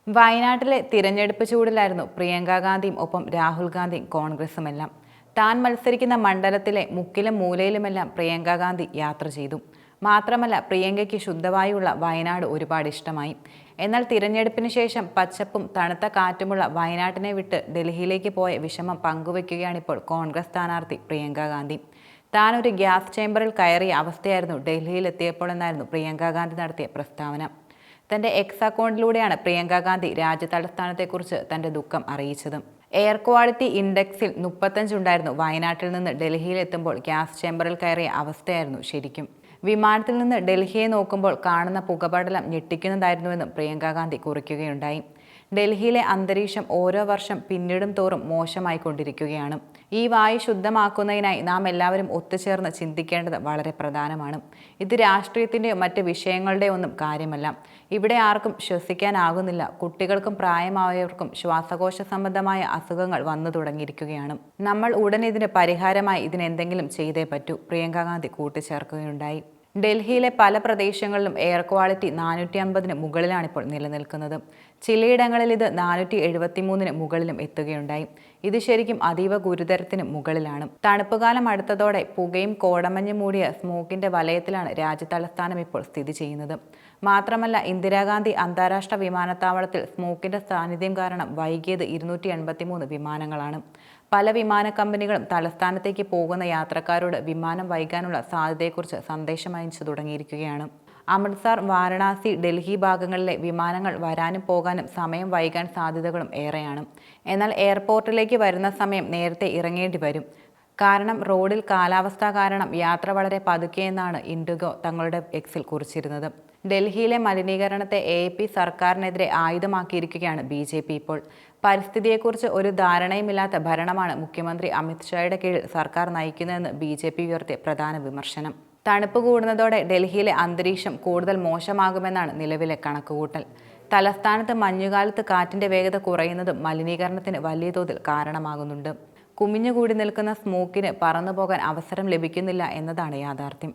വയനാട്ടിലെ തിരഞ്ഞെടുപ്പ് ചൂടിലായിരുന്നു പ്രിയങ്ക ഗാന്ധിയും ഒപ്പം രാഹുൽ ഗാന്ധിയും കോൺഗ്രസുമെല്ലാം. താൻ മത്സരിക്കുന്ന മണ്ഡലത്തിലെ മുക്കിലും മൂലയിലുമെല്ലാം പ്രിയങ്ക ഗാന്ധി യാത്ര ചെയ്തു. മാത്രമല്ല, പ്രിയങ്കയ്ക്ക് ശുദ്ധവായുള്ള വയനാട് ഒരുപാട് ഇഷ്ടമായി. എന്നാൽ തിരഞ്ഞെടുപ്പിന് ശേഷം പച്ചപ്പും തണുത്ത കാറ്റുമുള്ള വയനാട്ടിനെ വിട്ട് ഡൽഹിയിലേക്ക് പോയ വിഷമം പങ്കുവയ്ക്കുകയാണിപ്പോൾ കോൺഗ്രസ് സ്ഥാനാർത്ഥി പ്രിയങ്ക ഗാന്ധി. താൻ ഒരു ഗ്യാസ് ചേംബറിൽ കയറിയ അവസ്ഥയായിരുന്നു ഡൽഹിയിലെത്തിയപ്പോഴെന്നായിരുന്നു പ്രിയങ്ക ഗാന്ധി നടത്തിയ പ്രസ്താവന. തന്റെ എക്സ് അക്കൗണ്ടിലൂടെയാണ് പ്രിയങ്ക ഗാന്ധി രാജ്യതലസ്ഥാനത്തെക്കുറിച്ച് തന്റെ ദുഃഖം അറിയിച്ചത്. എയർ ക്വാളിറ്റി ഇൻഡെക്സിൽ 35 ഉണ്ടായിരുന്നു വയനാട്ടിൽ നിന്ന് ഡൽഹിയിൽ എത്തുമ്പോൾ ഗ്യാസ് ചേംബറിൽ കയറിയ അവസ്ഥയായിരുന്നു ശരിക്കും. വിമാനത്തിൽ നിന്ന് ഡൽഹിയെ നോക്കുമ്പോൾ കാണുന്ന പുകപടലം ഞെട്ടിക്കുന്നതായിരുന്നുവെന്നും പ്രിയങ്ക ഗാന്ധി കുറിക്കുകയുണ്ടായി. ഡൽഹിയിലെ അന്തരീക്ഷം ഓരോ വർഷം പിന്നിടും തോറും മോശമായിക്കൊണ്ടിരിക്കുകയാണ്. ഈ വായു ശുദ്ധമാക്കുന്നതിനായി നാം എല്ലാവരും ഒത്തുചേർന്ന് ചിന്തിക്കേണ്ടത് വളരെ പ്രധാനമാണ്. ഇത് രാഷ്ട്രീയത്തിൻ്റെയോ മറ്റ് വിഷയങ്ങളുടെയോ ഒന്നും കാര്യമല്ല. ഇവിടെ ആർക്കും ശ്വസിക്കാനാകുന്നില്ല. കുട്ടികൾക്കും പ്രായമായവർക്കും ശ്വാസകോശ സംബന്ധമായ അസുഖങ്ങൾ വന്നു തുടങ്ങിയിരിക്കുകയാണ്. നമ്മൾ ഉടൻ ഇതിന് പരിഹാരമായി ഇതിനെന്തെങ്കിലും ചെയ്തേ പറ്റൂ, പ്രിയങ്ക ഗാന്ധി കൂട്ടിച്ചേർക്കുകയുണ്ടായി. ഡൽഹിയിലെ പല പ്രദേശങ്ങളിലും എയർ ക്വാളിറ്റി 450-ന് മുകളിലാണിപ്പോൾ നിലനിൽക്കുന്നത്. ചിലയിടങ്ങളിൽ ഇത് 473-ന് മുകളിലും എത്തുകയുണ്ടായി. ഇത് ശരിക്കും അതീവ ഗുരുതരത്തിന് മുകളിലാണ്. തണുപ്പുകാലം അടുത്തതോടെ പുകയും കോടമഞ്ഞും മൂടിയ സ്മോക്കിന്റെ വലയത്തിലാണ് രാജ്യതലസ്ഥാനം ഇപ്പോൾ സ്ഥിതി ചെയ്യുന്നത്. മാത്രമല്ല, ഇന്ദിരാഗാന്ധി അന്താരാഷ്ട്ര വിമാനത്താവളത്തിൽ സ്മോക്കിന്റെ സാന്നിധ്യം കാരണം വൈകിയത് 283 വിമാനങ്ങളാണ്. പല വിമാന കമ്പനികളും തലസ്ഥാനത്തേക്ക് പോകുന്ന യാത്രക്കാരോട് വിമാനം വൈകാനുള്ള സാധ്യതയെക്കുറിച്ച് സന്ദേശം അയച്ചു തുടങ്ങിയിരിക്കുകയാണ്. അമൃത്സർ, വാരണാസി, ഡൽഹി ഭാഗങ്ങളിലെ വിമാനങ്ങൾ വരാനും പോകാനും സമയം വൈകാൻ സാധ്യതകളും ഏറെയാണ്. എന്നാൽ എയർപോർട്ടിലേക്ക് വരുന്ന സമയം നേരത്തെ ഇറങ്ങേണ്ടി വരും. കാരണം റോഡിൽ കാലാവസ്ഥ കാരണം യാത്ര വളരെ പതുക്കെയെന്നാണ് ഇൻഡിഗോ തങ്ങളുടെ എക്സിൽ കുറിച്ചിരുന്നത്. ഡൽഹിയിലെ മലിനീകരണത്തെ AAP സർക്കാരിനെതിരെ ആയുധമാക്കിയിരിക്കുകയാണ് BJP ഇപ്പോൾ. പരിസ്ഥിതിയെക്കുറിച്ച് ഒരു ധാരണയുമില്ലാത്ത ഭരണമാണ് മുഖ്യമന്ത്രി അമിത് ഷായുടെ കീഴിൽ സർക്കാർ നയിക്കുന്നതെന്ന് BJP ഉയർത്തിയ പ്രധാന വിമർശനം. തണുപ്പ് കൂടുന്നതോടെ ഡൽഹിയിലെ അന്തരീക്ഷം കൂടുതൽ മോശമാകുമെന്നാണ് നിലവിലെ കണക്കുകൂട്ടൽ. തലസ്ഥാനത്ത് മഞ്ഞുകാലത്ത് കാറ്റിന്റെ വേഗത കുറയുന്നതും മലിനീകരണത്തിന് വലിയ തോതിൽ കാരണമാകുന്നുണ്ട്. കുമിഞ്ഞുകൂടി നിൽക്കുന്ന സ്മോക്കിന് പറന്നുപോകാൻ അവസരം ലഭിക്കുന്നില്ല എന്നതാണ് യാഥാർത്ഥ്യം.